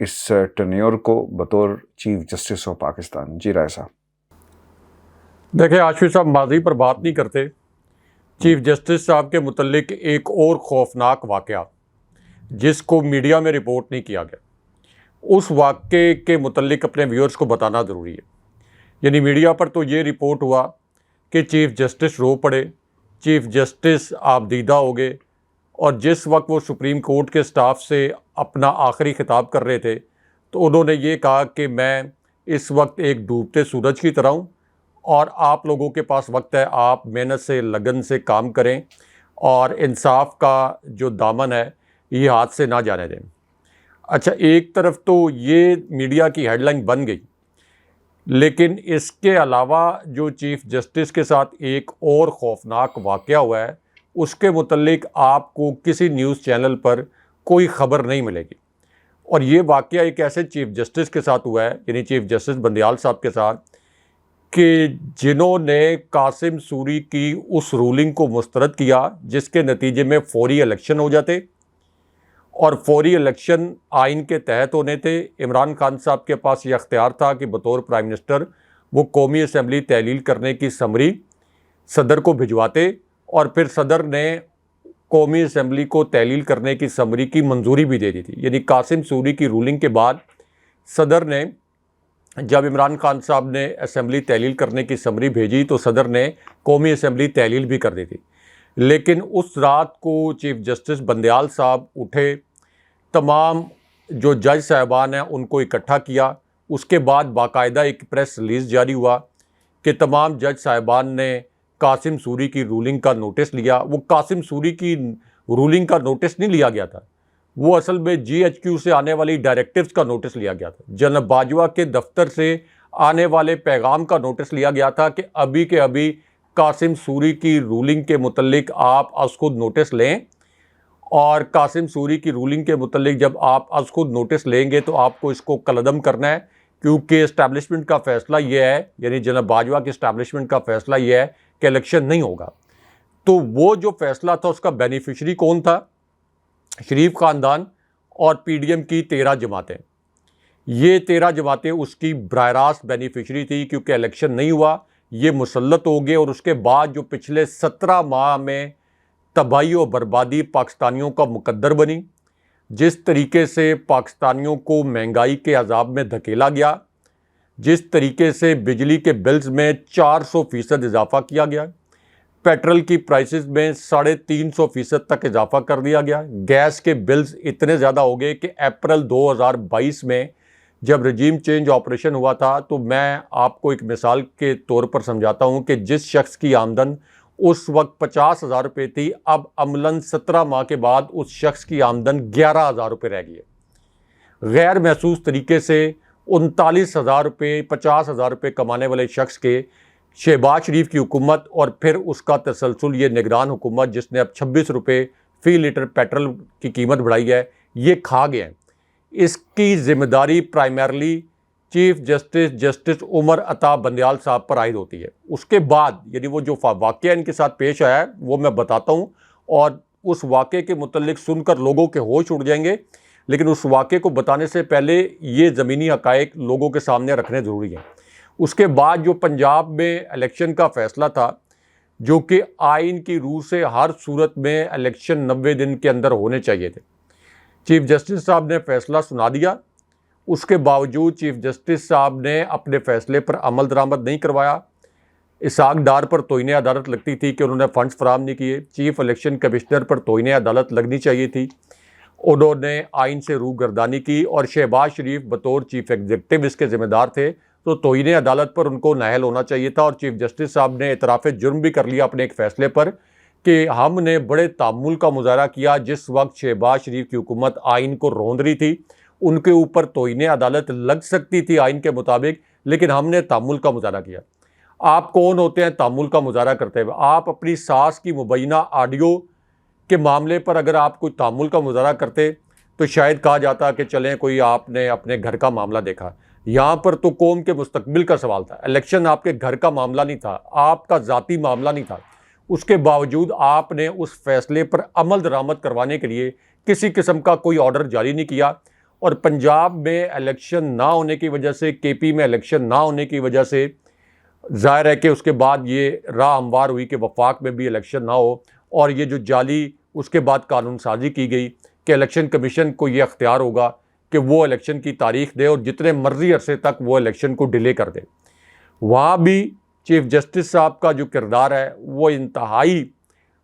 اس ٹرنیور کو بطور chief justice of Pakistan? جی رائے صاحب۔ دیکھیں عاشق صاحب، ماضی پر بات نہیں کرتے۔ چیف جسٹس صاحب کے متعلق ایک اور خوفناک واقعہ جس کو میڈیا میں رپورٹ نہیں کیا گیا، اس واقعے کے متعلق اپنے ویورز کو بتانا ضروری ہے۔ یعنی میڈیا پر تو یہ رپورٹ ہوا کہ چیف جسٹس رو پڑے، چیف جسٹس آپ دیدہ ہو گئے، اور جس وقت وہ سپریم کورٹ کے سٹاف سے اپنا آخری خطاب کر رہے تھے تو انہوں نے یہ کہا کہ میں اس وقت ایک ڈوبتے سورج کی طرح ہوں اور آپ لوگوں کے پاس وقت ہے، آپ محنت سے لگن سے کام کریں اور انصاف کا جو دامن ہے یہ ہاتھ سے نہ جانے دیں۔ اچھا، ایک طرف تو یہ میڈیا کی ہیڈ لائن بن گئی، لیکن اس کے علاوہ جو چیف جسٹس کے ساتھ ایک اور خوفناک واقعہ ہوا ہے اس کے متعلق آپ کو کسی نیوز چینل پر کوئی خبر نہیں ملے گی۔ اور یہ واقعہ ایک ایسے چیف جسٹس کے ساتھ ہوا ہے، یعنی چیف جسٹس بندیال صاحب کے ساتھ، کہ جنہوں نے قاسم سوری کی اس رولنگ کو مسترد کیا جس کے نتیجے میں فوری الیکشن ہو جاتے، اور فوری الیکشن آئین کے تحت ہونے تھے۔ عمران خان صاحب کے پاس یہ اختیار تھا کہ بطور پرائم منسٹر وہ قومی اسمبلی تحلیل کرنے کی سمری صدر کو بھجواتے، اور پھر صدر نے قومی اسمبلی کو تحلیل کرنے کی سمری کی منظوری بھی دے دی تھی۔ یعنی قاسم سوری کی رولنگ کے بعد صدر نے جب عمران خان صاحب نے اسمبلی تحلیل کرنے کی سمری بھیجی تو صدر نے قومی اسمبلی تحلیل بھی کر دی تھی۔ لیکن اس رات کو چیف جسٹس بندیال صاحب اٹھے، تمام جو جج صاحبان ہیں ان کو اکٹھا کیا، اس کے بعد باقاعدہ ایک پریس ریلیز جاری ہوا کہ تمام جج صاحبان نے قاسم سوری کی رولنگ کا نوٹس لیا۔ وہ قاسم سوری کی رولنگ کا نوٹس نہیں لیا گیا تھا، وہ اصل میں جی ایچ کیو سے آنے والی ڈائریکٹیوز کا نوٹس لیا گیا تھا، جناب باجوہ کے دفتر سے آنے والے پیغام کا نوٹس لیا گیا تھا کہ ابھی کے ابھی قاسم سوری کی رولنگ کے متعلق آپ از خود نوٹس لیں، اور قاسم سوری کی رولنگ کے متعلق جب آپ از خود نوٹس لیں گے تو آپ کو اس کو کالعدم کرنا ہے، کیونکہ اسٹیبلشمنٹ کا فیصلہ یہ ہے، یعنی جناب باجوہ کی اسٹیبلشمنٹ کا فیصلہ یہ ہے کہ الیکشن نہیں ہوگا۔ تو وہ جو فیصلہ تھا اس کا بینیفیشری کون تھا؟ شریف خاندان اور پی ڈی ایم کی 13 جماعتیں۔ یہ 13 جماعتیں اس کی براہ راست بینیفیشری تھی، کیونکہ الیکشن نہیں ہوا، یہ مسلط ہو گئے، اور اس کے بعد جو پچھلے 17 ماہ میں تباہی و بربادی پاکستانیوں کا مقدر بنی، جس طریقے سے پاکستانیوں کو مہنگائی کے عذاب میں دھکیلا گیا، جس طریقے سے بجلی کے بلز میں 400% اضافہ کیا گیا، پیٹرول کی پرائسز میں 350% تک اضافہ کر دیا گیا، گیس کے بلز اتنے زیادہ ہو گئے کہ اپریل 2022 میں جب رجیم چینج آپریشن ہوا تھا، تو میں آپ کو ایک مثال کے طور پر سمجھاتا ہوں کہ جس شخص کی آمدن اس وقت 50,000 روپے تھی، اب عملاً 17 ماہ کے بعد اس شخص کی آمدن 11,000 روپے رہ گئی ہے۔ غیر محسوس طریقے سے 39,000 روپے 50,000 روپے کمانے والے شخص کے شہباز شریف کی حکومت اور پھر اس کا تسلسل یہ نگران حکومت جس نے اب 26 روپے فی لیٹر پیٹرول کی قیمت بڑھائی ہے، یہ کھا گئے ہیں۔ اس کی ذمہ داری primarily chief justice Umar Ata Bandial صاحب پر عائد ہوتی ہے۔ اس کے بعد یعنی وہ جو واقعہ ان کے ساتھ پیش آیا ہے وہ میں بتاتا ہوں، اور اس واقعے کے متعلق سن کر لوگوں کے ہوش اڑ جائیں گے، لیکن اس واقعے کو بتانے سے پہلے یہ زمینی حقائق لوگوں کے سامنے رکھنے ضروری ہیں۔ اس کے بعد جو پنجاب میں الیکشن کا فیصلہ تھا، جو کہ آئین کی روح سے ہر صورت میں الیکشن 90 دن کے اندر ہونے چاہیے تھے، چیف جسٹس صاحب نے فیصلہ سنا دیا۔ اس کے باوجود چیف جسٹس صاحب نے اپنے فیصلے پر عمل درآمد نہیں کروایا۔ اسحاق ڈار پر توہین عدالت لگتی تھی کہ انہوں نے فنڈز فراہم نہیں کیے، چیف الیکشن کمشنر پر توہین عدالت لگنی چاہیے تھی، انہوں نے آئین سے روگردانی کی، اور شہباز شریف بطور چیف ایگزیکٹو اس کے ذمہ دار تھے، تو توہین عدالت پر ان کو نااہل ہونا چاہیے تھا۔ اور چیف جسٹس صاحب نے اعتراف جرم بھی کر لیا اپنے ایک فیصلے پر کہ ہم نے بڑے تعامل کا مظاہرہ کیا جس وقت شہباز شریف کی حکومت آئین کو روند رہی تھی، ان کے اوپر توہین عدالت لگ سکتی تھی آئین کے مطابق، لیکن ہم نے تعامل کا مظاہرہ کیا۔ آپ کون ہوتے ہیں تعامل کا مظاہرہ کرتے ہوئے؟ آپ اپنی ساس کی مبینہ آڈیو کے معاملے پر اگر آپ کوئی تعامل کا مظاہرہ کرتے تو شاید کہا جاتا کہ چلیں کوئی آپ نے اپنے گھر کا معاملہ دیکھا۔ یہاں پر تو قوم کے مستقبل کا سوال تھا، الیکشن آپ کے گھر کا معاملہ نہیں تھا، آپ کا ذاتی معاملہ نہیں تھا۔ اس کے باوجود آپ نے اس فیصلے پر عمل درآمد کروانے کے لیے کسی قسم کا کوئی آرڈر جاری نہیں کیا، اور پنجاب میں الیکشن نہ ہونے کی وجہ سے، کے پی میں الیکشن نہ ہونے کی وجہ سے ظاہر ہے کہ اس کے بعد یہ راہ ہموار ہوئی کہ وفاق میں بھی الیکشن نہ ہو، اور یہ جو جعلی اس کے بعد قانون سازی کی گئی کہ الیکشن کمیشن کو یہ اختیار ہوگا کہ وہ الیکشن کی تاریخ دے اور جتنے مرضی عرصے تک وہ الیکشن کو ڈیلے کر دے۔ وہاں بھی چیف جسٹس صاحب کا جو کردار ہے وہ انتہائی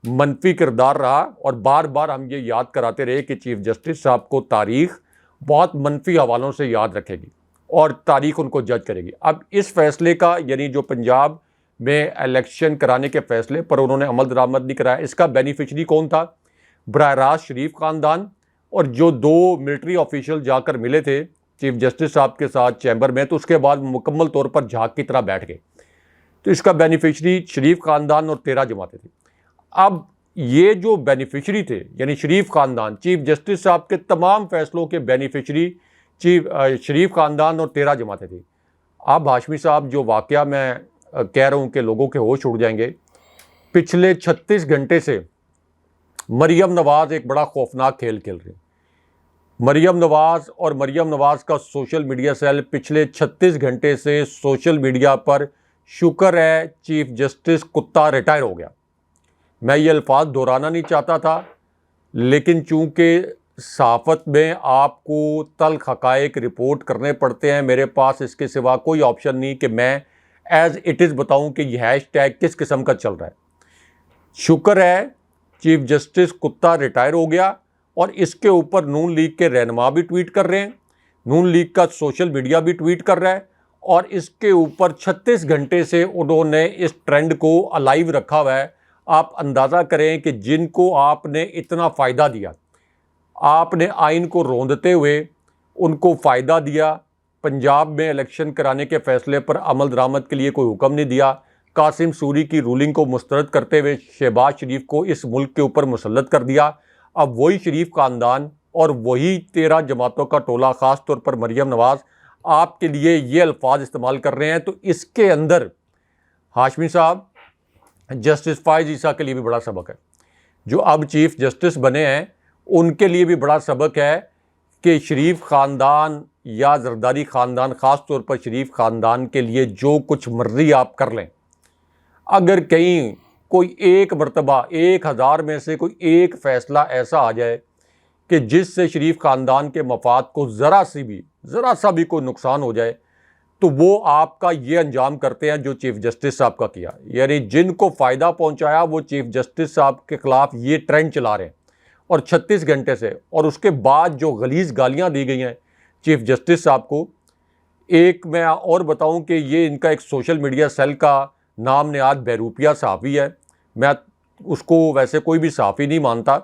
منفی کردار رہا، اور بار بار ہم یہ یاد کراتے رہے کہ چیف جسٹس صاحب کو تاریخ بہت منفی حوالوں سے یاد رکھے گی اور تاریخ ان کو جج کرے گی۔ اب اس فیصلے کا، یعنی جو پنجاب میں الیکشن کرانے کے فیصلے پر انہوں نے عمل درآمد نہیں کرایا، اس کا بینیفیشری کون تھا؟ براہ راست شریف خاندان اور جو 2 ملٹری آفیشل جا کر ملے تھے چیف جسٹس صاحب کے ساتھ چیمبر میں، تو اس کے بعد مکمل طور پر جھاگ کی طرح بیٹھ گئے۔ تو اس کا بینیفیشری شریف خاندان اور 13 جماعتیں تھیں۔ اب یہ جو بینیفیشری تھے، یعنی شریف خاندان، چیف جسٹس صاحب کے تمام فیصلوں کے بینیفیشری شریف خاندان اور 13 جماعتیں تھیں۔ اب ہاشمی صاحب، جو واقعہ میں کہہ رہا ہوں کہ لوگوں کے ہوش اڑ جائیں گے، پچھلے 36 گھنٹے سے مریم نواز ایک بڑا خوفناک کھیل کھیل رہی ہیں۔ مریم نواز اور مریم نواز کا سوشل میڈیا سیل پچھلے 36 گھنٹے سے سوشل میڈیا پر، شکر ہے چیف جسٹس کتا ریٹائر ہو گیا۔ میں یہ الفاظ دہرانا نہیں چاہتا تھا، لیکن چونکہ صحافت میں آپ کو تلخ حقائق رپورٹ کرنے پڑتے ہیں، میرے پاس اس کے سوا کوئی آپشن نہیں کہ میں ایز اٹ از بتاؤں کہ یہ ہیش ٹیگ کس قسم کا چل رہا ہے۔ شکر ہے چیف جسٹس کتا ریٹائر ہو گیا، اور اس کے اوپر نون لیگ کے رہنما بھی ٹویٹ کر رہے ہیں، نون لیگ کا سوشل میڈیا بھی ٹویٹ کر رہا ہے، اور اس کے اوپر 36 گھنٹے سے انہوں نے اس ٹرینڈ کو الائیو رکھا ہوا ہے۔ آپ اندازہ کریں کہ جن کو آپ نے اتنا فائدہ دیا، آپ نے آئین کو روندتے ہوئے ان کو فائدہ دیا، پنجاب میں الیکشن کرانے کے فیصلے پر عمل درآمد کے لیے کوئی حکم نہیں دیا، قاسم سوری کی رولنگ کو مسترد کرتے ہوئے شہباز شریف کو اس ملک کے اوپر مسلط کر دیا۔ اب وہی شریف خاندان اور وہی 13 جماعتوں کا ٹولہ، خاص طور پر مریم نواز، آپ کے لیے یہ الفاظ استعمال کر رہے ہیں۔ تو اس کے اندر ہاشمی صاحب، جسٹس فائز عیسیٰ کے لیے بھی بڑا سبق ہے، جو اب چیف جسٹس بنے ہیں ان کے لیے بھی بڑا سبق ہے کہ شریف خاندان یا زرداری خاندان، خاص طور پر شریف خاندان کے لیے جو کچھ مرضی آپ کر لیں، اگر کہیں کوئی ایک مرتبہ 1000 میں سے کوئی ایک فیصلہ ایسا آ جائے کہ جس سے شریف خاندان کے مفاد کو ذرا سا بھی کوئی نقصان ہو جائے، تو وہ آپ کا یہ انجام کرتے ہیں جو چیف جسٹس صاحب کا کیا۔ یعنی جن کو فائدہ پہنچایا وہ چیف جسٹس صاحب کے خلاف یہ ٹرینڈ چلا رہے ہیں، اور 36 گھنٹے سے، اور اس کے بعد جو غلیظ گالیاں دی گئی ہیں چیف جسٹس صاحب کو۔ ایک میں اور بتاؤں کہ یہ ان کا ایک سوشل میڈیا سیل کا نام نہاد بہروپیہ صحافی ہے، میں اس کو ویسے کوئی بھی صحافی نہیں مانتا،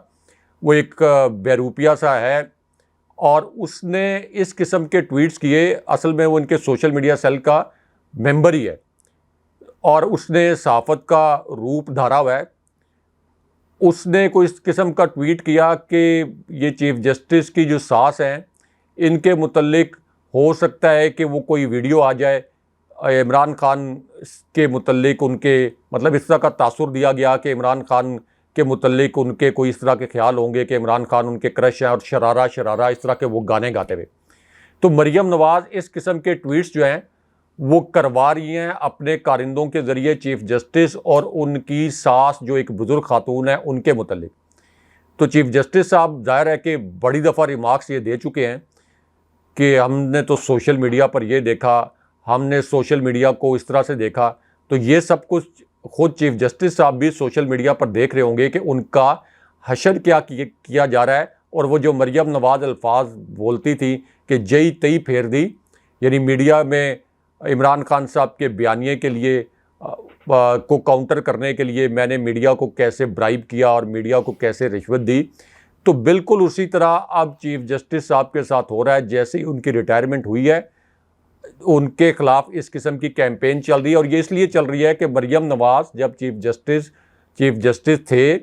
وہ ایک بہروپیہ سا ہے، اور اس نے اس قسم کے ٹویٹس کیے۔ اصل میں وہ ان کے سوشل میڈیا سیل کا ممبر ہی ہے، اور اس نے صحافت کا روپ دھارا ہوا ہے۔ اس نے کوئی اس قسم کا ٹویٹ کیا کہ یہ چیف جسٹس کی جو ساس ہیں، ان کے متعلق ہو سکتا ہے کہ وہ کوئی ویڈیو آ جائے عمران خان کے متعلق، ان کے مطلب اس طرح کا تاثر دیا گیا کہ عمران خان کے متعلق ان کے کوئی اس طرح کے خیال ہوں گے کہ عمران خان ان کے کرش ہیں، اور شرارہ شرارہ اس طرح کے وہ گانے گاتے ہوئے۔ تو مریم نواز اس قسم کے ٹویٹس جو ہیں وہ کروا رہی ہیں اپنے کارندوں کے ذریعے چیف جسٹس اور ان کی ساس جو ایک بزرگ خاتون ہے ان کے متعلق۔ تو چیف جسٹس صاحب ظاہر ہے کہ بڑی دفعہ ریمارکس یہ دے چکے ہیں کہ ہم نے تو سوشل میڈیا پر یہ دیکھا، ہم نے سوشل میڈیا کو اس طرح سے دیکھا۔ تو یہ سب کچھ خود چیف جسٹس صاحب بھی سوشل میڈیا پر دیکھ رہے ہوں گے کہ ان کا حشر کیا جا رہا ہے، اور وہ جو مریم نواز الفاظ بولتی تھی کہ جئی تئی پھیر دی، یعنی میڈیا میں عمران خان صاحب کے بیانیے کے لیے کو کاؤنٹر کرنے کے لیے میں نے میڈیا کو کیسے برائب کیا اور میڈیا کو کیسے رشوت دی، تو بالکل اسی طرح اب چیف جسٹس صاحب کے ساتھ ہو رہا ہے۔ جیسے ہی ان کی ریٹائرمنٹ ہوئی ہے، ان کے خلاف اس قسم کی کیمپین چل رہی ہے، اور یہ اس لیے چل رہی ہے کہ مریم نواز جب چیف جسٹس تھے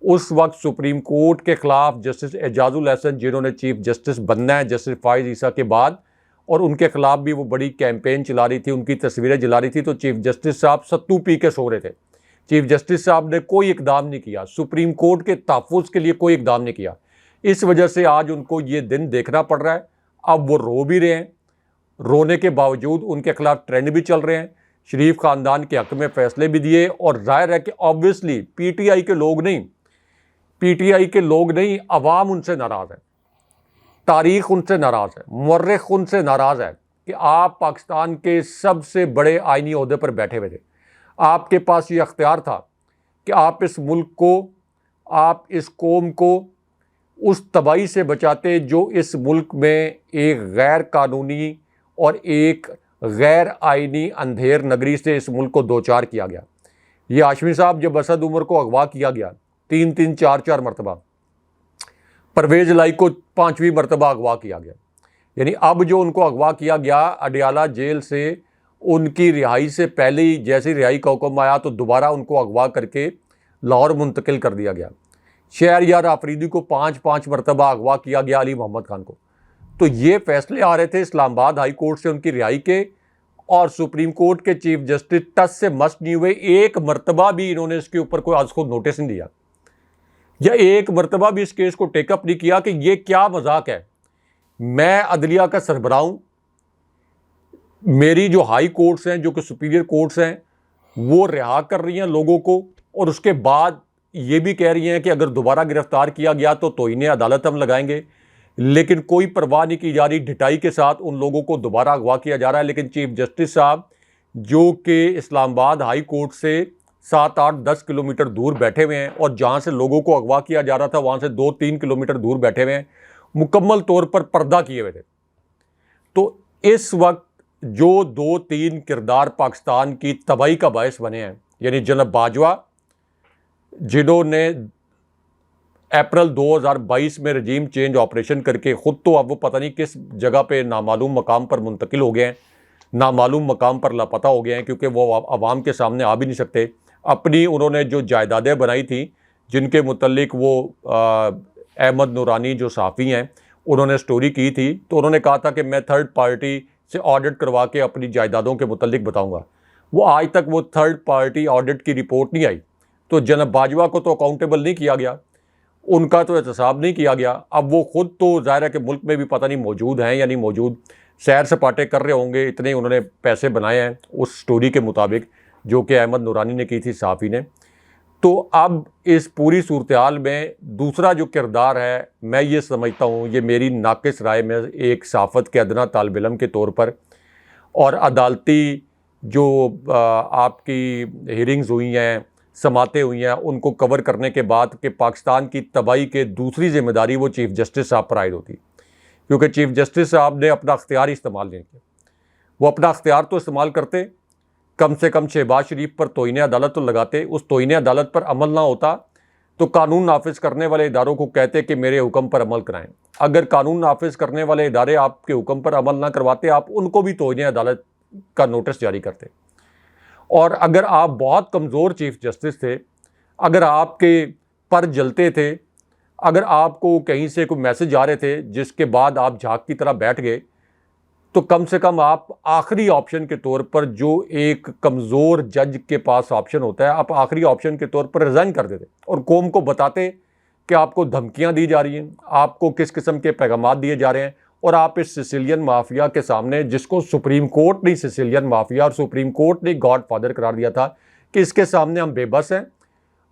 اس وقت سپریم کورٹ کے خلاف جسٹس اعجاز الحسن، جنہوں نے چیف جسٹس بننا ہے جسٹس فائز عیسیٰ کے بعد، اور ان کے خلاف بھی وہ بڑی کیمپین چلا رہی تھی، ان کی تصویریں جلا رہی تھی۔ تو چیف جسٹس صاحب ستو پی کے سو رہے تھے، چیف جسٹس صاحب نے کوئی اقدام نہیں کیا، سپریم کورٹ کے تحفظ کے لیے کوئی اقدام نہیں کیا۔ اس وجہ سے آج ان کو یہ دن دیکھنا پڑ رہا ہے۔ اب وہ رو بھی رہے ہیں، رونے کے باوجود ان کے خلاف ٹرینڈ بھی چل رہے ہیں، شریف خاندان کے حق میں فیصلے بھی دیے، اور ظاہر ہے کہ آبویسلی پی ٹی آئی کے لوگ نہیں، عوام ان سے ناراض ہے، تاریخ ان سے ناراض ہے، مورخ ان سے ناراض ہے کہ آپ پاکستان کے سب سے بڑے آئینی عہدے پر بیٹھے ہوئے تھے، آپ کے پاس یہ اختیار تھا کہ آپ اس ملک کو، آپ اس قوم کو اس تباہی سے بچاتے جو اس ملک میں ایک غیر قانونی اور ایک غیر آئینی اندھیر نگری سے اس ملک کو دوچار کیا گیا۔ یہ ہاشمی صاحب جب اسد عمر کو اغوا کیا گیا 3 مرتبہ، پرویز الہی کو 5ویں مرتبہ اغوا کیا گیا، یعنی اب جو ان کو اغوا کیا گیا اڈیالہ جیل سے، ان کی رہائی سے پہلے ہی جیسے رہائی کا حکم آیا تو دوبارہ ان کو اغوا کر کے لاہور منتقل کر دیا گیا۔ شہریار آفریدی کو 5 مرتبہ اغوا کیا گیا، علی محمد خان کو۔ تو یہ فیصلے آ رہے تھے اسلام آباد ہائی کورٹ سے ان کی رہائی کے، اور سپریم کورٹ کے چیف جسٹس ٹس سے مس نہیں ہوئے، ایک مرتبہ بھی انہوں نے اس کے اوپر کوئی از خود نوٹس نہیں دیا، یا ایک مرتبہ بھی اس کیس کو ٹیک اپ نہیں کیا کہ یہ کیا مذاق ہے۔ میں عدلیہ کا سربراہ ہوں، میری جو ہائی کورٹس ہیں، جو کہ سپیریئر کورٹس ہیں، وہ رہا کر رہی ہیں لوگوں کو، اور اس کے بعد یہ بھی کہہ رہی ہیں کہ اگر دوبارہ گرفتار کیا گیا تو توہین عدالت ہم لگائیں گے، لیکن کوئی پرواہ نہیں کی جا رہی، ڈھٹائی کے ساتھ ان لوگوں کو دوبارہ اغوا کیا جا رہا ہے۔ لیکن چیف جسٹس صاحب جو کہ اسلام آباد ہائی کورٹ سے 7-8-10 کلومیٹر دور بیٹھے ہوئے ہیں، اور جہاں سے لوگوں کو اغوا کیا جا رہا تھا وہاں سے 2-3 کلومیٹر دور بیٹھے ہوئے ہیں، مکمل طور پر پردہ کیے ہوئے تھے۔ تو اس وقت جو 2-3 کردار پاکستان کی تباہی کا باعث بنے ہیں، یعنی جناب باجوہ جنہوں نے اپریل 2022 میں رجیم چینج آپریشن کر کے خود تو اب وہ پتہ نہیں کس جگہ پہ نامعلوم مقام پر منتقل ہو گئے ہیں، نامعلوم مقام پر لاپتہ ہو گئے ہیں، کیونکہ وہ عوام کے سامنے آ بھی نہیں سکتے۔ اپنی انہوں نے جو جائیدادیں بنائی تھیں جن کے متعلق وہ احمد نورانی جو صحافی ہیں انہوں نے سٹوری کی تھی، تو انہوں نے کہا تھا کہ میں تھرڈ پارٹی سے آڈٹ کروا کے اپنی جائیدادوں کے متعلق بتاؤں گا۔ وہ آج تک وہ تھرڈ پارٹی آڈٹ کی رپورٹ نہیں آئی، تو جناب باجوہ کو تو اکاؤنٹیبل نہیں کیا گیا، ان کا تو احتساب نہیں کیا گیا۔ اب وہ خود تو ظاہر ہے کہ ملک میں بھی پتہ نہیں موجود ہیں یا نہیں موجود، سیر سپاٹے کر رہے ہوں گے، اتنے انہوں نے پیسے بنائے ہیں اس سٹوری کے مطابق جو کہ احمد نورانی نے کی تھی، صحافی نے۔ تو اب اس پوری صورتحال میں دوسرا جو کردار ہے، میں یہ سمجھتا ہوں، یہ میری ناقص رائے میں ایک صحافت کے ادنا طالب علم کے طور پر، اور عدالتی جو آپ کی ہیرنگز ہوئی ہیں، سماعتیں ہوئی ہیں، ان کو کور کرنے کے بعد کہ پاکستان کی تباہی کے دوسری ذمہ داری وہ چیف جسٹس صاحب پر عائد ہوتی، کیونکہ چیف جسٹس صاحب نے اپنا اختیار استعمال نہیں کیا۔ وہ اپنا اختیار تو استعمال کرتے، کم سے کم شہباز شریف پر توہین عدالت تو لگاتے، اس توہین عدالت پر عمل نہ ہوتا تو قانون نافذ کرنے والے اداروں کو کہتے کہ میرے حکم پر عمل کرائیں۔ اگر قانون نافذ کرنے والے ادارے آپ کے حکم پر عمل نہ کرواتے، آپ ان کو بھی توہین عدالت کا نوٹس جاری کرتے۔ اور اگر آپ بہت کمزور چیف جسٹس تھے، اگر آپ کے پر جلتے تھے، اگر آپ کو کہیں سے کوئی میسج آ رہے تھے جس کے بعد آپ جھاگ کی طرح بیٹھ گئے، تو کم سے کم آپ آخری آپشن کے طور پر، جو ایک کمزور جج کے پاس آپشن ہوتا ہے، آپ آخری آپشن کے طور پر ریزائن کر دیتے اور قوم کو بتاتے کہ آپ کو دھمکیاں دی جا رہی ہیں، آپ کو کس قسم کے پیغامات دیے جا رہے ہیں، اور آپ اس سیسیلین مافیا کے سامنے، جس کو سپریم کورٹ نے سیسیلین مافیا اور سپریم کورٹ نے گاڈ فادر قرار دیا تھا، کہ اس کے سامنے ہم بے بس ہیں،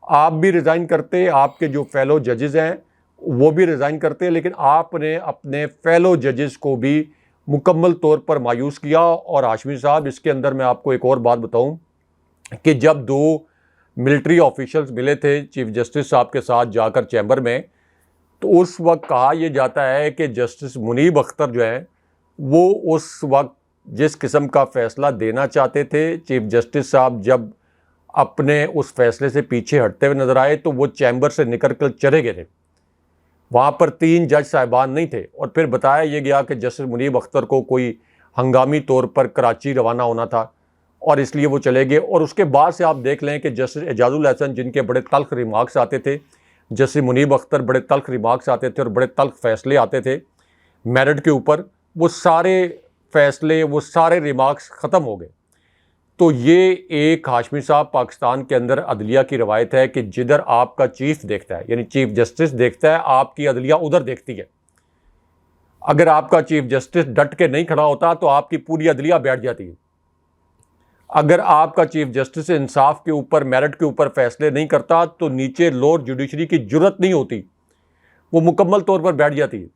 آپ بھی ریزائن کرتے، آپ کے جو فیلو ججز ہیں وہ بھی ریزائن کرتے، لیکن آپ نے اپنے فیلو ججز کو بھی مکمل طور پر مایوس کیا۔ اور ہاشمی صاحب، اس کے اندر میں آپ کو ایک اور بات بتاؤں کہ جب 2 ملٹری آفیشلز ملے تھے چیف جسٹس صاحب کے ساتھ جا کر چیمبر میں، تو اس وقت کہا یہ جاتا ہے کہ جسٹس منیب اختر جو ہیں وہ اس وقت جس قسم کا فیصلہ دینا چاہتے تھے، چیف جسٹس صاحب جب اپنے اس فیصلے سے پیچھے ہٹتے ہوئے نظر آئے تو وہ چیمبر سے نکل کر چلے گئے تھے، وہاں پر 3 جج صاحبان نہیں تھے، اور پھر بتایا یہ گیا کہ جسٹس منیب اختر کو کوئی ہنگامی طور پر کراچی روانہ ہونا تھا اور اس لیے وہ چلے گئے۔ اور اس کے بعد سے آپ دیکھ لیں کہ جسٹس اعجاز الحسن، جن کے بڑے تلخ ریمارکس آتے تھے، جسٹس منیب اختر بڑے تلخ ریمارکس آتے تھے اور بڑے تلخ فیصلے آتے تھے میرٹ کے اوپر، وہ سارے فیصلے، وہ سارے ریمارکس ختم ہو گئے۔ تو یہ ایک ہاشمی صاحب پاکستان کے اندر عدلیہ کی روایت ہے کہ جدھر آپ کا چیف دیکھتا ہے، یعنی چیف جسٹس دیکھتا ہے، آپ کی عدلیہ ادھر دیکھتی ہے۔ اگر آپ کا چیف جسٹس ڈٹ کے نہیں کھڑا ہوتا تو آپ کی پوری عدلیہ بیٹھ جاتی ہے. اگر آپ کا چیف جسٹس انصاف کے اوپر، میرٹ کے اوپر فیصلے نہیں کرتا تو نیچے لوور جوڈیشری کی جرت نہیں ہوتی، وہ مکمل طور پر بیٹھ جاتی ہے.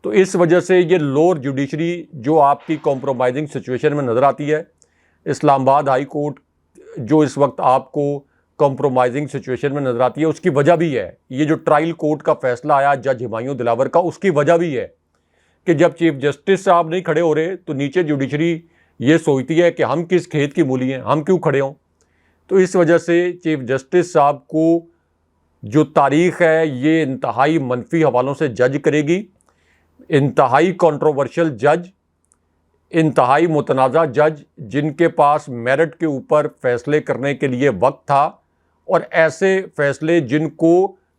تو اس وجہ سے یہ لوور جوڈیشری جو آپ کی کمپرومائزنگ سچویشن میں نظر آتی ہے، اسلام آباد ہائی کورٹ جو اس وقت آپ کو کمپرومائزنگ سچویشن میں نظر آتی ہے، اس کی وجہ بھی ہے یہ جو ٹرائل کورٹ کا فیصلہ آیا جج ہمایوں دلاور کا، اس کی وجہ بھی ہے کہ جب چیف جسٹس صاحب نہیں کھڑے ہو رہے تو نیچے جوڈیشری یہ سوچتی ہے کہ ہم کس کھیت کی مولی ہیں، ہم کیوں کھڑے ہوں. تو اس وجہ سے چیف جسٹس صاحب کو جو تاریخ ہے یہ انتہائی منفی حوالوں سے جج کرے گی. انتہائی کنٹروورشل جج، انتہائی متنازع جج، جن کے پاس میرٹ کے اوپر فیصلے کرنے کے لیے وقت تھا، اور ایسے فیصلے جن کو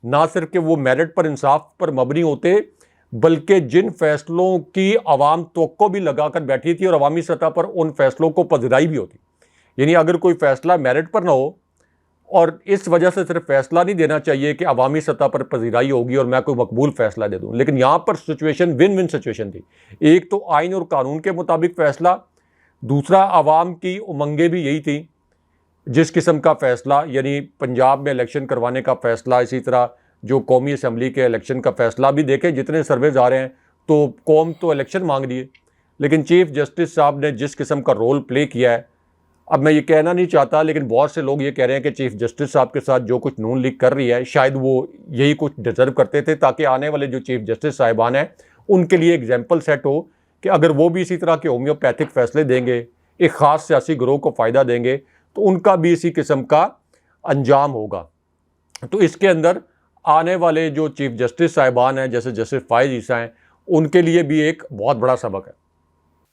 نہ صرف کہ وہ میرٹ پر، انصاف پر مبنی ہوتے، بلکہ جن فیصلوں کی عوام توقع بھی لگا کر بیٹھی تھی اور عوامی سطح پر ان فیصلوں کو پذیرائی بھی ہوتی. یعنی اگر کوئی فیصلہ میرٹ پر نہ ہو، اور اس وجہ سے صرف فیصلہ نہیں دینا چاہیے کہ عوامی سطح پر پذیرائی ہوگی اور میں کوئی مقبول فیصلہ دے دوں، لیکن یہاں پر سچویشن ون ون سچویشن تھی. ایک تو آئین اور قانون کے مطابق فیصلہ، دوسرا عوام کی امنگیں بھی یہی تھیں. جس قسم کا فیصلہ، یعنی پنجاب میں الیکشن کروانے کا فیصلہ، اسی طرح جو قومی اسمبلی کے الیکشن کا فیصلہ بھی دیکھیں، جتنے سرویز آ رہے ہیں تو قوم تو الیکشن مانگ رہی ہے، لیکن چیف جسٹس صاحب نے جس قسم کا رول پلے کیا ہے، اب میں یہ کہنا نہیں چاہتا لیکن بہت سے لوگ یہ کہہ رہے ہیں کہ چیف جسٹس صاحب کے ساتھ جو کچھ نون لیگ کر رہی ہے شاید وہ یہی کچھ ڈیزرو کرتے تھے، تاکہ آنے والے جو چیف جسٹس صاحبان ہیں ان کے لیے ایگزامپل سیٹ ہو کہ اگر وہ بھی اسی طرح کے ہومیوپیتھک فیصلے دیں گے، ایک خاص سیاسی گروہ کو فائدہ دیں گے، تو ان کا بھی اسی قسم کا انجام ہوگا. تو اس کے اندر آنے والے جو چیف جسٹس صاحبان ہیں جیسے جسٹس فائز عیسیٰ ہیں، ان کے لیے بھی ایک بہت بڑا سبق ہے.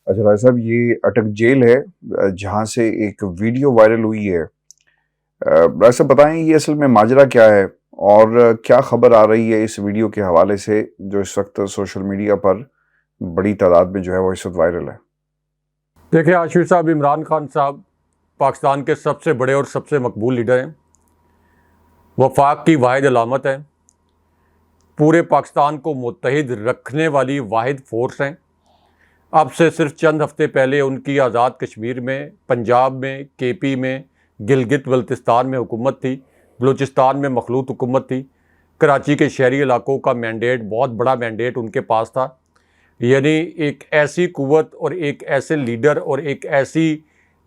اچھا راج صاحب، یہ اٹک جیل ہے جہاں سے ایک ویڈیو وائرل ہوئی ہے. راج صاحب بتائیں یہ اصل میں ماجرا کیا ہے اور کیا خبر آ رہی ہے اس ویڈیو کے حوالے سے جو اس وقت سوشل میڈیا پر بڑی تعداد میں جو ہے وہ اس وقت وائرل ہے؟ دیکھیں عاشور صاحب، عمران خان صاحب پاکستان کے سب سے بڑے اور سب سے مقبول لیڈر ہیں، وفاق کی واحد علامت ہے، پورے پاکستان کو متحد رکھنے والی واحد فورس ہیں. اب سے صرف چند ہفتے پہلے ان کی آزاد کشمیر میں، پنجاب میں، کے پی میں، گلگت بلتستان میں حکومت تھی، بلوچستان میں مخلوط حکومت تھی، کراچی کے شہری علاقوں کا مینڈیٹ، بہت بڑا مینڈیٹ ان کے پاس تھا. یعنی ایک ایسی قوت اور ایک ایسے لیڈر اور ایک ایسی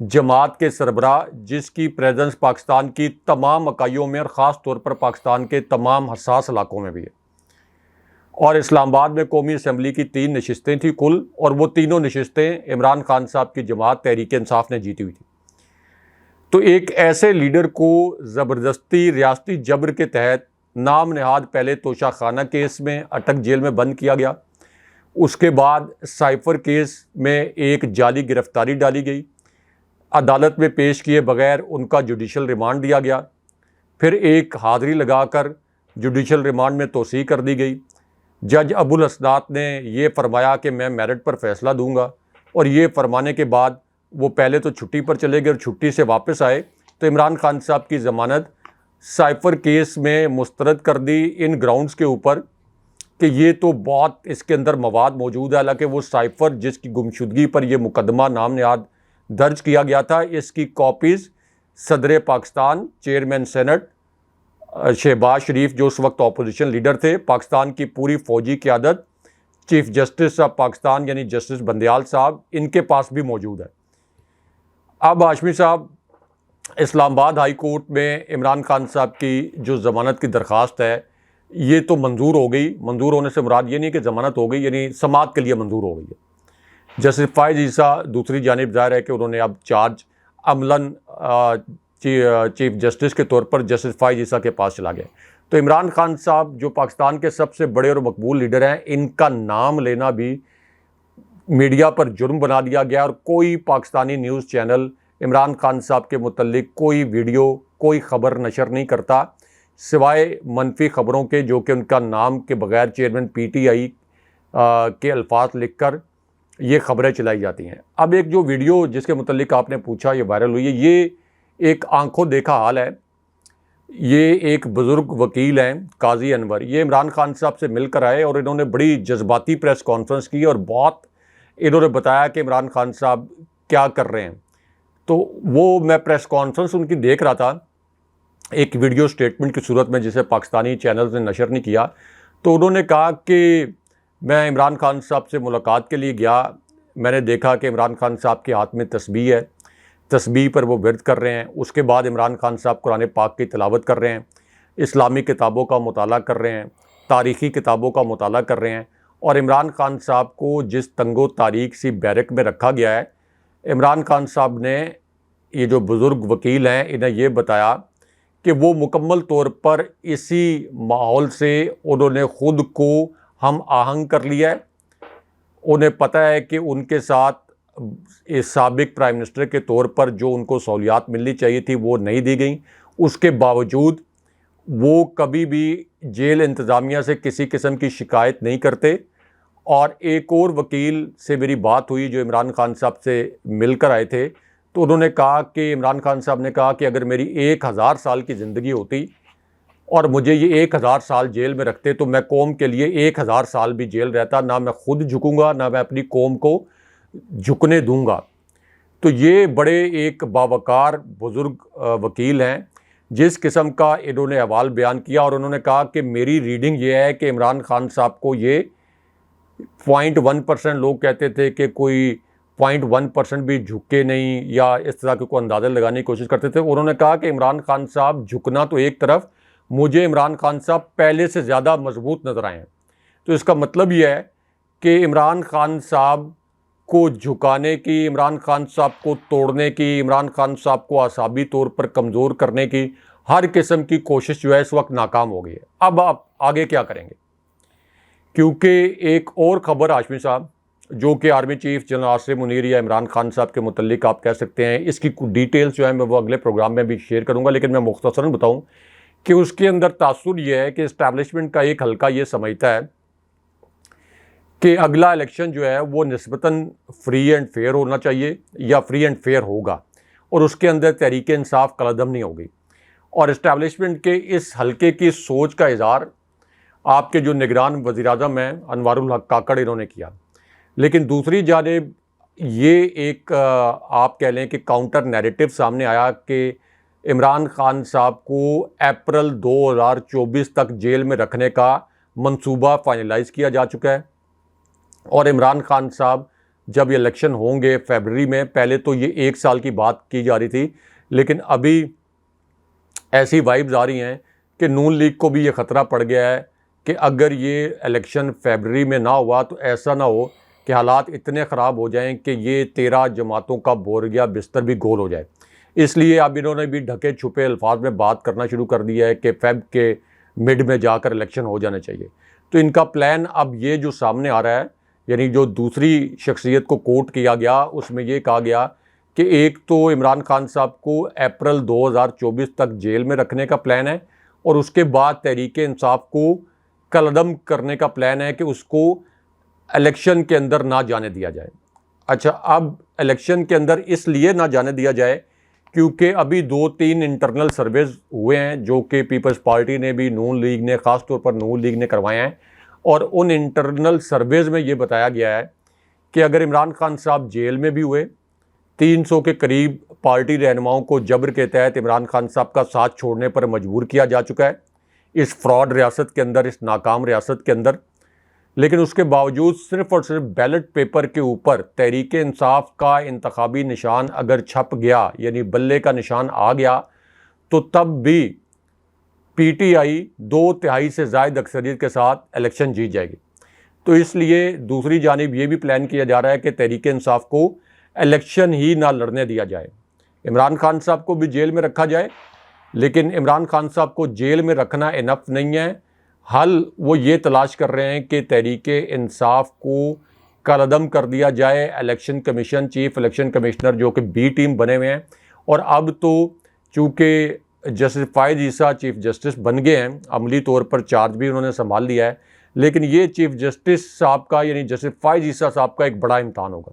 جماعت کے سربراہ جس کی پریزنس پاکستان کی تمام اکائیوں میں اور خاص طور پر پاکستان کے تمام حساس علاقوں میں بھی ہے. اور اسلام آباد میں قومی اسمبلی کی 3 نشستیں تھیں کل، اور وہ تینوں نشستیں عمران خان صاحب کی جماعت تحریک انصاف نے جیتی ہوئی تھی. تو ایک ایسے لیڈر کو زبردستی ریاستی جبر کے تحت نام نہاد پہلے توشہ خانہ کیس میں اٹک جیل میں بند کیا گیا، اس کے بعد سائفر کیس میں ایک جعلی گرفتاری ڈالی گئی، عدالت میں پیش کیے بغیر ان کا جوڈیشل ریمانڈ دیا گیا، پھر ایک حاضری لگا کر جوڈیشل ریمانڈ میں توسیع کر دی گئی. جج ابو الحسنات نے یہ فرمایا کہ میں میرٹ پر فیصلہ دوں گا، اور یہ فرمانے کے بعد وہ پہلے تو چھٹی پر چلے گئے اور چھٹی سے واپس آئے تو عمران خان صاحب کی ضمانت سائفر کیس میں مسترد کر دی ان گراؤنڈز کے اوپر کہ یہ تو بہت اس کے اندر مواد موجود ہے. حالانکہ وہ سائفر جس کی گمشدگی پر یہ مقدمہ نام نہاد درج کیا گیا تھا، اس کی کاپیز صدر پاکستان، چیئرمین سینٹ شہباز شریف جو اس وقت اپوزیشن لیڈر تھے، پاکستان کی پوری فوجی قیادت، چیف جسٹس آف پاکستان یعنی جسٹس بندیال صاحب، ان کے پاس بھی موجود ہے. اب ہاشمی صاحب، اسلام آباد ہائی کورٹ میں عمران خان صاحب کی جو ضمانت کی درخواست ہے یہ تو منظور ہو گئی. منظور ہونے سے مراد یہ نہیں کہ ضمانت ہو گئی، یعنی سماعت کے لیے منظور ہو گئی ہے. جسٹس فائز عیسیٰ دوسری جانب ظاہر ہے کہ انہوں نے اب چارج عملاً چیف جسٹس کے طور پر جسٹس فائز عیسیٰ کے پاس چلا گیا. تو عمران خان صاحب جو پاکستان کے سب سے بڑے اور مقبول لیڈر ہیں، ان کا نام لینا بھی میڈیا پر جرم بنا دیا گیا، اور کوئی پاکستانی نیوز چینل عمران خان صاحب کے متعلق کوئی ویڈیو، کوئی خبر نشر نہیں کرتا سوائے منفی خبروں کے، جو کہ ان کا نام کے بغیر چیئرمین پی ٹی آئی کے الفاظ لکھ کر یہ خبریں چلائی جاتی ہیں. اب ایک جو ویڈیو جس کے متعلق آپ نے پوچھا یہ وائرل ہوئی ہے، یہ ایک آنکھوں دیکھا حال ہے. یہ ایک بزرگ وکیل ہیں قاضی انور، یہ عمران خان صاحب سے مل کر آئے اور انہوں نے بڑی جذباتی پریس کانفرنس کی اور بہت انہوں نے بتایا کہ عمران خان صاحب کیا کر رہے ہیں. تو وہ میں پریس کانفرنس ان کی دیکھ رہا تھا ایک ویڈیو سٹیٹمنٹ کی صورت میں جسے پاکستانی چینلز نے نشر نہیں کیا. تو انہوں نے کہا کہ میں عمران خان صاحب سے ملاقات کے لیے گیا، میں نے دیکھا کہ عمران خان صاحب کے ہاتھ میں تسبیح ہے، تسبیح پر وہ ورد کر رہے ہیں. اس کے بعد عمران خان صاحب قرآن پاک کی تلاوت کر رہے ہیں، اسلامی کتابوں کا مطالعہ کر رہے ہیں، تاریخی کتابوں کا مطالعہ کر رہے ہیں. اور عمران خان صاحب کو جس تنگ و تاریک سی بیرک میں رکھا گیا ہے، عمران خان صاحب نے، یہ جو بزرگ وکیل ہیں، انہیں یہ بتایا کہ وہ مکمل طور پر اسی ماحول سے انہوں نے خود کو ہم آہنگ کر لیا ہے. انہیں پتہ ہے کہ ان کے ساتھ سابق پرائم منسٹر کے طور پر جو ان کو سہولیات ملنی چاہیے تھی وہ نہیں دی گئیں. اس کے باوجود وہ کبھی بھی جیل انتظامیہ سے کسی قسم کی شکایت نہیں کرتے. اور ایک اور وکیل سے میری بات ہوئی جو عمران خان صاحب سے مل کر آئے تھے، تو انہوں نے کہا کہ عمران خان صاحب نے کہا کہ اگر میری 1000 سال کی زندگی ہوتی اور مجھے یہ 1000 سال جیل میں رکھتے تو میں قوم کے لیے 1000 سال بھی جیل رہتا، نہ میں خود جھکوں گا نہ میں اپنی قوم کو جھکنے دوں گا. تو یہ بڑے ایک باوقار بزرگ وکیل ہیں جس قسم کا انہوں نے احوال بیان کیا. اور انہوں نے کہا کہ میری ریڈنگ یہ ہے کہ عمران خان صاحب کو یہ 0.1% لوگ کہتے تھے کہ کوئی 0.1% بھی جھکے نہیں یا اس طرح کے کوئی اندازے لگانے کی کوشش کرتے تھے. انہوں نے کہا کہ عمران خان صاحب جھکنا تو ایک طرف، مجھے عمران خان صاحب پہلے سے زیادہ مضبوط نظر آئے ہیں. تو اس کا مطلب یہ ہے کہ عمران خان صاحب کو جھکانے کی، عمران خان صاحب کو توڑنے کی، عمران خان صاحب کو اعصابی طور پر کمزور کرنے کی ہر قسم کی کوشش جو ہے اس وقت ناکام ہو گئی ہے. اب آپ آگے کیا کریں گے؟ کیونکہ ایک اور خبر ہاشمی صاحب جو کہ army chief general Asif Munir یا عمران خان صاحب کے متعلق آپ کہہ سکتے ہیں، اس کی ڈیٹیلز جو ہے میں وہ اگلے پروگرام میں بھی شیئر کروں گا، لیکن میں مختصراً بتاؤں کہ اس کے اندر تاثر یہ ہے کہ اسٹیبلشمنٹ کا ایک حلقہ یہ سمجھتا ہے کہ اگلا الیکشن جو ہے وہ نسبتاً فری اینڈ فیئر ہونا چاہیے یا فری اینڈ فیئر ہوگا، اور اس کے اندر تحریک انصاف قلعدم نہیں ہوگی. اور اسٹیبلشمنٹ کے اس حلقے کی سوچ کا اظہار آپ کے جو نگران وزیر اعظم ہیں انوار الحق کاکڑ انہوں نے کیا. لیکن دوسری جانب یہ ایک آپ کہہ لیں کہ کاؤنٹر نیریٹو سامنے آیا کہ عمران خان صاحب کو اپریل 2024 تک جیل میں رکھنے کا منصوبہ فائنلائز کیا جا چکا ہے. اور عمران خان صاحب جب یہ الیکشن ہوں گے فیبرری میں، پہلے تو یہ 1 سال کی بات کی جا رہی تھی، لیکن ابھی ایسی وائبز آ رہی ہیں کہ نون لیگ کو بھی یہ خطرہ پڑ گیا ہے کہ اگر یہ الیکشن فیبرری میں نہ ہوا تو ایسا نہ ہو کہ حالات اتنے خراب ہو جائیں کہ یہ 13 جماعتوں کا بورگیا بستر بھی گول ہو جائے. اس لیے اب انہوں نے بھی ڈھکے چھپے الفاظ میں بات کرنا شروع کر دیا ہے کہ فیب کے مڈ میں جا کر الیکشن ہو جانا چاہیے. تو ان کا پلان اب یہ جو سامنے آ رہا ہے، یعنی جو دوسری شخصیت کو کوٹ کیا گیا اس میں یہ کہا گیا کہ ایک تو عمران خان صاحب کو اپریل 2024 تک جیل میں رکھنے کا پلان ہے، اور اس کے بعد تحریک انصاف کو قلعدم کرنے کا پلان ہے کہ اس کو الیکشن کے اندر نہ جانے دیا جائے. اچھا، اب الیکشن کے اندر اس لیے نہ جانے دیا جائے کیونکہ ابھی 2-3 انٹرنل سرویز ہوئے ہیں جو کہ پیپلز پارٹی نے بھی، نون لیگ نے، خاص طور پر نون لیگ نے کروائے ہیں. اور ان انٹرنل سرویز میں یہ بتایا گیا ہے کہ اگر عمران خان صاحب جیل میں بھی ہوئے، 300 کے قریب پارٹی رہنماؤں کو جبر کے تحت عمران خان صاحب کا ساتھ چھوڑنے پر مجبور کیا جا چکا ہے اس فراڈ ریاست کے اندر، اس ناکام ریاست کے اندر. لیکن اس کے باوجود صرف اور صرف بیلٹ پیپر کے اوپر تحریک انصاف کا انتخابی نشان اگر چھپ گیا، یعنی بلے کا نشان آ گیا، تو تب بھی پی ٹی آئی 2/3 سے زائد اکثریت کے ساتھ الیکشن جیت جائے گی. تو اس لیے دوسری جانب یہ بھی پلان کیا جا رہا ہے کہ تحریک انصاف کو الیکشن ہی نہ لڑنے دیا جائے. عمران خان صاحب کو بھی جیل میں رکھا جائے، لیکن عمران خان صاحب کو جیل میں رکھنا انف نہیں ہے. حل وہ یہ تلاش کر رہے ہیں کہ تحریک انصاف کو قلعدم کر دیا جائے. Election commission, chief election commissioner جو کہ بی ٹیم بنے ہوئے ہیں، اور اب تو چونکہ جسٹس فائز عیسیٰ چیف جسٹس بن گئے ہیں، عملی طور پر چارج بھی انہوں نے سنبھال لیا ہے، لیکن یہ چیف جسٹس صاحب کا، یعنی جسٹس فائز عیسیٰ صاحب کا ایک بڑا امتحان ہوگا.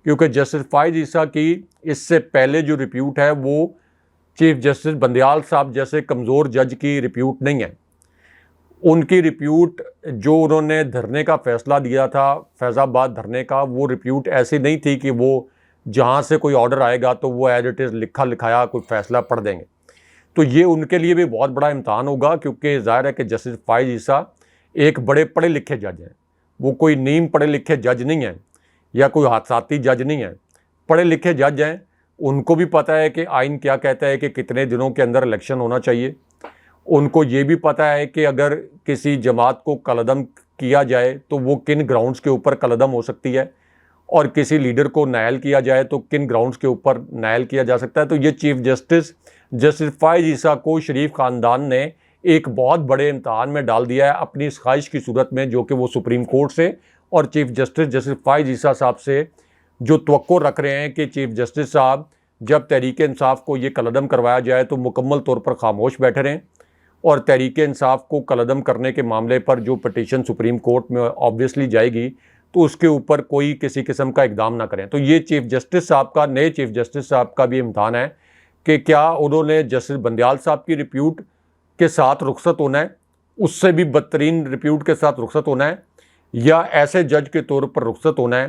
کیونکہ جسٹس فائز عیسیٰ کی اس سے پہلے جو ریپیوٹ ہے وہ چیف جسٹس بندیال صاحب جیسے کمزور جج کی رپیوٹ نہیں ہے. ان کی رپیوٹ جو انہوں نے دھرنے کا فیصلہ دیا تھا فیض آباد دھرنے کا، وہ رپیوٹ ایسی نہیں تھی کہ وہ جہاں سے کوئی آرڈر آئے گا تو وہ ایز اٹ از لکھا لکھایا کوئی فیصلہ پڑھ دیں گے. تو یہ ان کے لیے بھی بہت بڑا امتحان ہوگا، کیونکہ ظاہر ہے کہ جسٹس فائز عیسیٰ ایک بڑے پڑھے لکھے جج ہیں. وہ کوئی نیم پڑھے لکھے جج نہیں ہیں یا کوئی حادثاتی جج نہیں ہیں، پڑھے لکھے جج ہیں. ان کو بھی پتہ ہے کہ آئین کیا کہتا ہے کہ کتنے دنوں کے اندر الیکشن ہونا چاہیے. ان کو یہ بھی پتہ ہے کہ اگر کسی جماعت کو کالعدم کیا جائے تو وہ کن گراؤنڈز کے اوپر کالعدم ہو سکتی ہے، اور کسی لیڈر کو نائل کیا جائے تو کن گراؤنڈز کے اوپر نائل کیا جا سکتا ہے. تو یہ چیف جسٹس فائز عیسیٰ کو شریف خاندان نے ایک بہت بڑے امتحان میں ڈال دیا ہے اپنی اس خواہش کی صورت میں، جو کہ وہ سپریم کورٹ سے اور چیف جسٹس فائز عیسیٰ صاحب سے جو توقع رکھ رہے ہیں کہ چیف جسٹس صاحب جب تحریک انصاف کو یہ کالعدم کروایا جائے تو مکمل طور پر خاموش بیٹھے رہیں، اور تحریک انصاف کو کالعدم کرنے کے معاملے پر جو پٹیشن سپریم کورٹ میں آبویسلی جائے گی تو اس کے اوپر کوئی کسی قسم کا اقدام نہ کریں. تو یہ چیف جسٹس صاحب کا، نئے چیف جسٹس صاحب کا بھی امتحان ہے کہ کیا انہوں نے جسٹس بندیال صاحب کی رپیوٹ کے ساتھ رخصت ہونا ہے، اس سے بھی بدترین رپیوٹ کے ساتھ رخصت ہونا ہے، یا ایسے جج کے طور پر رخصت ہونا ہے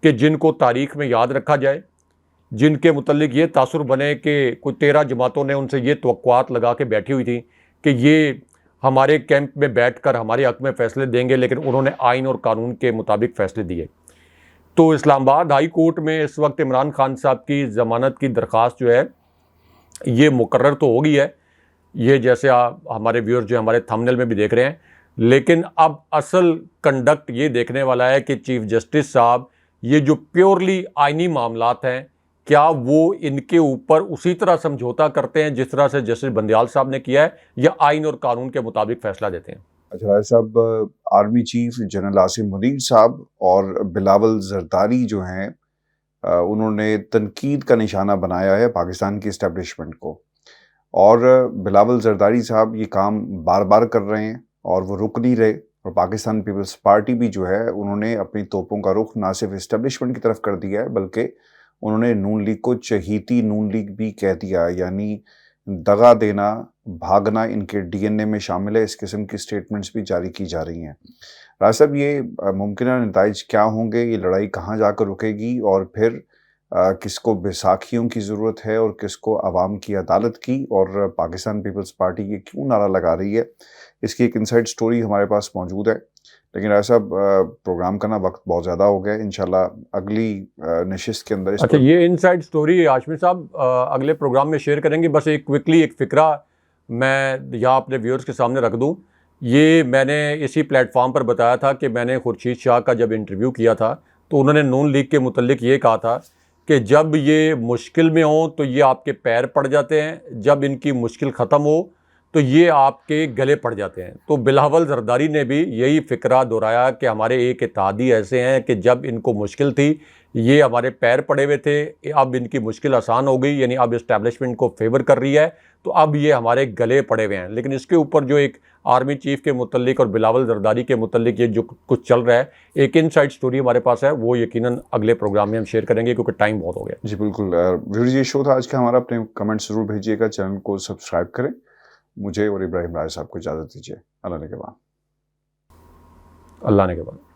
کہ جن کو تاریخ میں یاد رکھا جائے، جن کے متعلق یہ تاثر بنے کہ کوئی 13 جماعتوں نے ان سے یہ توقعات لگا کے بیٹھی ہوئی تھی کہ یہ ہمارے کیمپ میں بیٹھ کر ہمارے حق میں فیصلے دیں گے، لیکن انہوں نے آئین اور قانون کے مطابق فیصلے دیے. تو اسلام آباد ہائی کورٹ میں اس وقت عمران خان صاحب کی ضمانت کی درخواست جو ہے یہ مقرر تو ہو گئی ہے، یہ جیسے ہمارے ویورز جو ہمارے تھمبنیل میں بھی دیکھ رہے ہیں، لیکن اب اصل کنڈکٹ یہ دیکھنے والا ہے کہ چیف جسٹس صاحب یہ جو پیورلی آئینی معاملات ہیں کیا وہ ان کے اوپر اسی طرح سمجھوتا کرتے ہیں جس طرح سے جسٹس بندیال صاحب نے کیا ہے، یا آئین اور قانون کے مطابق فیصلہ دیتے ہیں. اچھا راجہ صاحب، army chief general Asim Munir صاحب اور بلاول زرداری جو ہیں انہوں نے تنقید کا نشانہ بنایا ہے پاکستان کی اسٹیبلشمنٹ کو، اور بلاول زرداری صاحب یہ کام بار بار کر رہے ہیں اور وہ رک نہیں رہے. اور پاکستان پیپلز پارٹی بھی جو ہے انہوں نے اپنی توپوں کا رخ نہ صرف اسٹیبلشمنٹ کی طرف کر دیا ہے بلکہ انہوں نے نون لیگ کو چہیتی نون لیگ بھی کہہ دیا، یعنی دغا دینا، بھاگنا ان کے ڈی این اے میں شامل ہے. اس قسم کی سٹیٹمنٹس بھی جاری کی جا رہی ہیں. راج صاحب، یہ ممکنہ نتائج کیا ہوں گے؟ یہ لڑائی کہاں جا کر رکے گی؟ اور پھر کس کو بیساکھیوں کی ضرورت ہے اور کس کو عوام کی عدالت کی؟ اور پاکستان پیپلز پارٹی یہ کیوں نعرہ لگا رہی ہے؟ اس کی ایک انسائیڈ سٹوری ہمارے پاس موجود ہے. لیکن راج صاحب، پروگرام کا وقت بہت زیادہ ہو گیا. انشاءاللہ اگلی نشست کے اندر اچھا، یہ انسائیڈ سٹوری ہاشمی صاحب اگلے پروگرام میں شیئر کریں گے. بس ایک کوئکلی ایک فقرہ میں یہاں اپنے ویورز کے سامنے رکھ دوں. یہ میں نے اسی پلیٹ فارم پر بتایا تھا کہ میں نے خورشید شاہ کا جب انٹرویو کیا تھا تو انہوں نے نون لیگ کے متعلق یہ کہا تھا کہ جب یہ مشکل میں ہوں تو یہ آپ کے پیر پڑ جاتے ہیں، جب ان کی مشکل ختم ہو تو یہ آپ کے گلے پڑ جاتے ہیں. تو بلاول زرداری نے بھی یہی فقرہ دہرایا کہ ہمارے ایک اتحادی ایسے ہیں کہ جب ان کو مشکل تھی یہ ہمارے پیر پڑے ہوئے تھے، اب ان کی مشکل آسان ہو گئی، یعنی اب اسٹیبلشمنٹ کو فیور کر رہی ہے تو اب یہ ہمارے گلے پڑے ہوئے ہیں. لیکن اس کے اوپر جو ایک آرمی چیف کے متعلق اور بلاول زرداری کے متعلق یہ جو کچھ چل رہا ہے، ایک انسائیڈ سٹوری ہمارے پاس ہے، وہ یقیناً اگلے پروگرام میں ہم شیئر کریں گے کیونکہ ٹائم بہت ہو گیا. جی بالکل. ویورز، یہ شو تھا آج کا ہمارا. اپنے کمنٹ ضرور بھیجیے گا، چینل کو سبسکرائب کریں. مجھے اور ابراہیم راج صاحب کو اجازت دیجیے. اللہ نے کے بعد.